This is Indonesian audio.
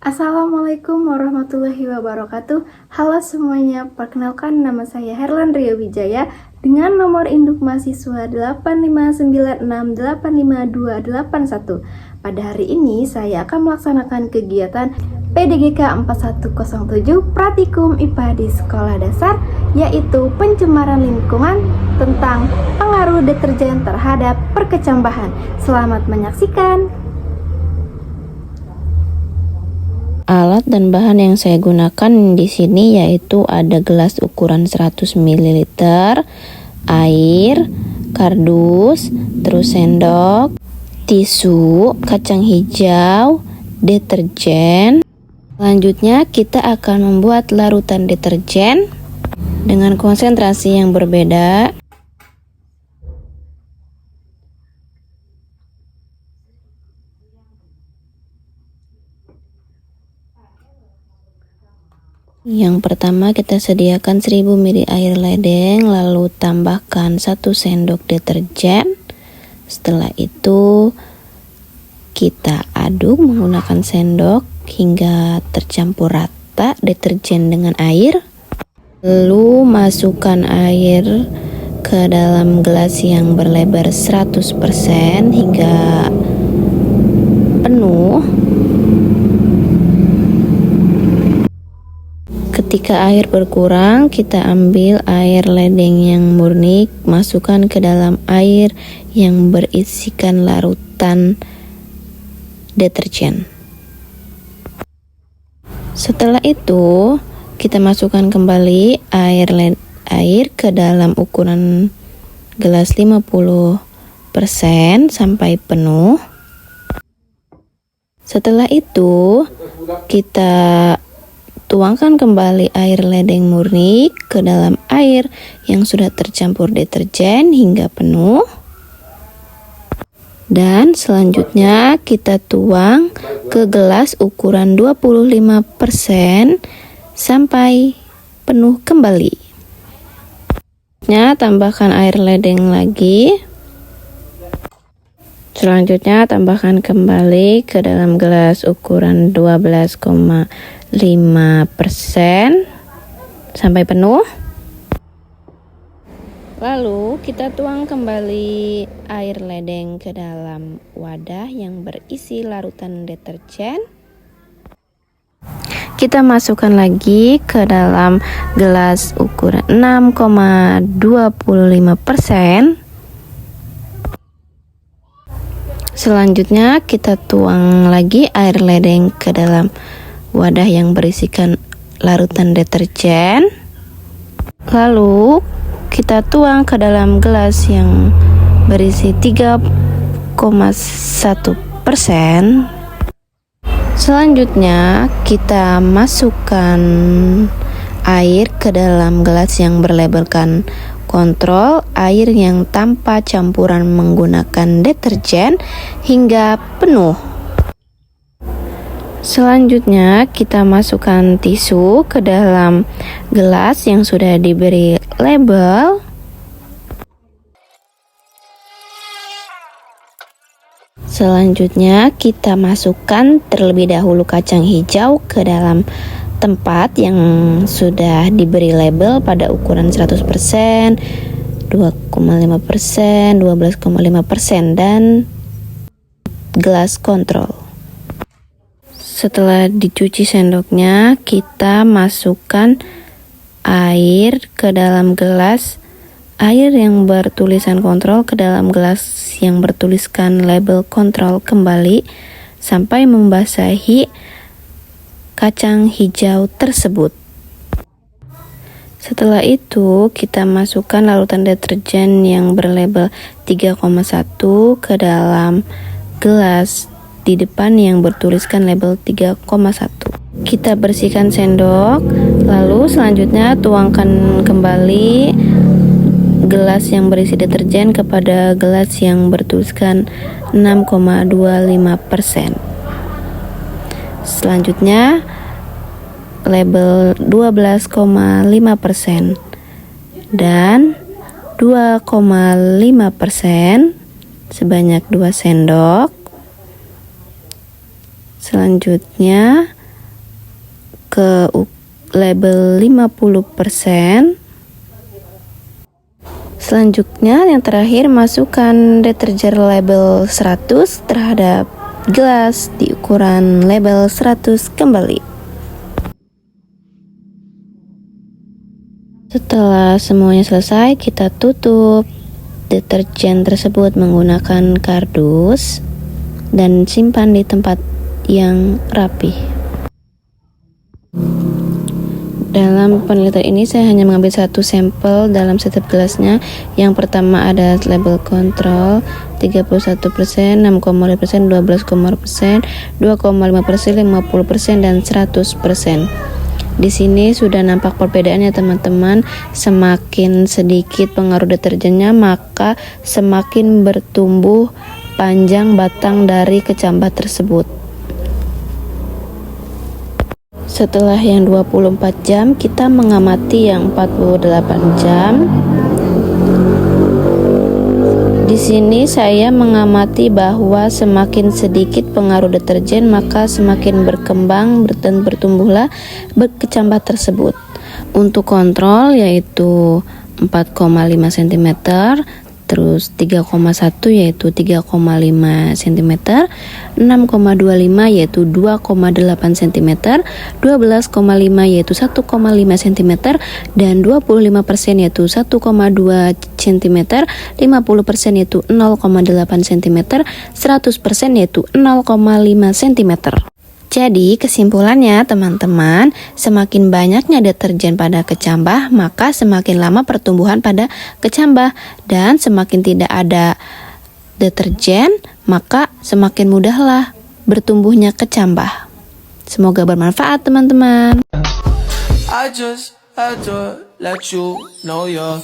Assalamualaikum warahmatullahi wabarakatuh. Halo semuanya, perkenalkan nama saya Herlan Rio Wijaya dengan nomor induk mahasiswa 859685281. Pada hari ini saya akan melaksanakan kegiatan PDGK 4107 Pratikum IPA di Sekolah Dasar, yaitu pencemaran lingkungan tentang pengaruh deterjen terhadap perkecambahan. Selamat menyaksikan. Alat dan bahan yang saya gunakan di sini yaitu ada gelas ukuran 100 ml, air, kardus, terus sendok, tisu, kacang hijau, deterjen. Selanjutnya kita akan membuat larutan deterjen dengan konsentrasi yang berbeda. Yang pertama kita sediakan 1000 ml air ledeng, lalu tambahkan 1 sendok deterjen. Setelah itu kita aduk menggunakan sendok hingga tercampur rata deterjen dengan air. Lalu masukkan air ke dalam gelas yang berlebar 100% hingga penuh. Ketika air berkurang, kita ambil air ledeng yang murni, masukkan ke dalam air yang berisikan larutan deterjen. Setelah itu, kita masukkan kembali air ke dalam ukuran gelas 50% sampai penuh. Setelah itu, kita tuangkan kembali air ledeng murni ke dalam air yang sudah tercampur deterjen hingga penuh. Dan selanjutnya kita tuang ke gelas ukuran 25% sampai penuh kembali. Tambahkan air ledeng lagi. Selanjutnya tambahkan kembali ke dalam gelas ukuran 12,5% sampai penuh. Lalu kita tuang kembali air ledeng ke dalam wadah yang berisi larutan deterjen. Kita masukkan lagi ke dalam gelas ukuran 6,25%. Selanjutnya kita tuang lagi air ledeng ke dalam wadah yang berisikan larutan deterjen. Lalu kita tuang ke dalam gelas yang berisi 3,1%. Selanjutnya kita masukkan air ke dalam gelas yang berlabelkan kontrol, air yang tanpa campuran menggunakan deterjen hingga penuh. Selanjutnya kita masukkan tisu ke dalam gelas yang sudah diberi label. Selanjutnya kita masukkan terlebih dahulu kacang hijau ke dalam tempat yang sudah diberi label pada ukuran 100%, 2,5%, 12,5% dan gelas kontrol. Setelah dicuci sendoknya, kita masukkan air ke dalam gelas, air yang bertulisan kontrol ke dalam gelas yang bertuliskan label kontrol kembali sampai membasahi kacang hijau tersebut. Setelah itu kita masukkan larutan deterjen yang berlabel 3,1 ke dalam gelas di depan yang bertuliskan label 3,1. Kita bersihkan sendok, lalu selanjutnya tuangkan kembali gelas yang berisi deterjen kepada gelas yang bertuliskan 6,25%. Selanjutnya label 12,5% dan 2,5% sebanyak 2 sendok. Selanjutnya ke label 50%. Selanjutnya yang terakhir, masukkan deterjen label 100 terhadap gelas di ukuran label 100 kembali. Setelah semuanya selesai, kita tutup deterjen tersebut menggunakan kardus dan simpan di tempat yang rapi. Dalam penelitian ini saya hanya mengambil satu sampel dalam setiap gelasnya. Yang pertama ada label kontrol 31%, 6,5%, 12,5%, 2,5%, 50%, dan 100%. Di sini sudah nampak perbedaannya teman-teman. Semakin sedikit pengaruh deterjennya, maka semakin bertumbuh panjang batang dari kecambah tersebut. Setelah yang 24 jam, kita mengamati yang 48 jam. Di sini saya mengamati bahwa semakin sedikit pengaruh deterjen, maka semakin berkembang dan bertumbuhlah kecambah tersebut. Untuk kontrol yaitu 4,5 cm, terus 3,1 yaitu 3,5 cm, 6,25 yaitu 2,8 cm, 12,5 yaitu 1,5 cm, dan 25% yaitu 1,2 cm, 50% yaitu 0,8 cm, 100% yaitu 0,5 cm. Jadi kesimpulannya teman-teman, semakin banyaknya deterjen pada kecambah, maka semakin lama pertumbuhan pada kecambah, dan semakin tidak ada deterjen, maka semakin mudahlah bertumbuhnya kecambah. Semoga bermanfaat teman-teman. I just had to let you know you're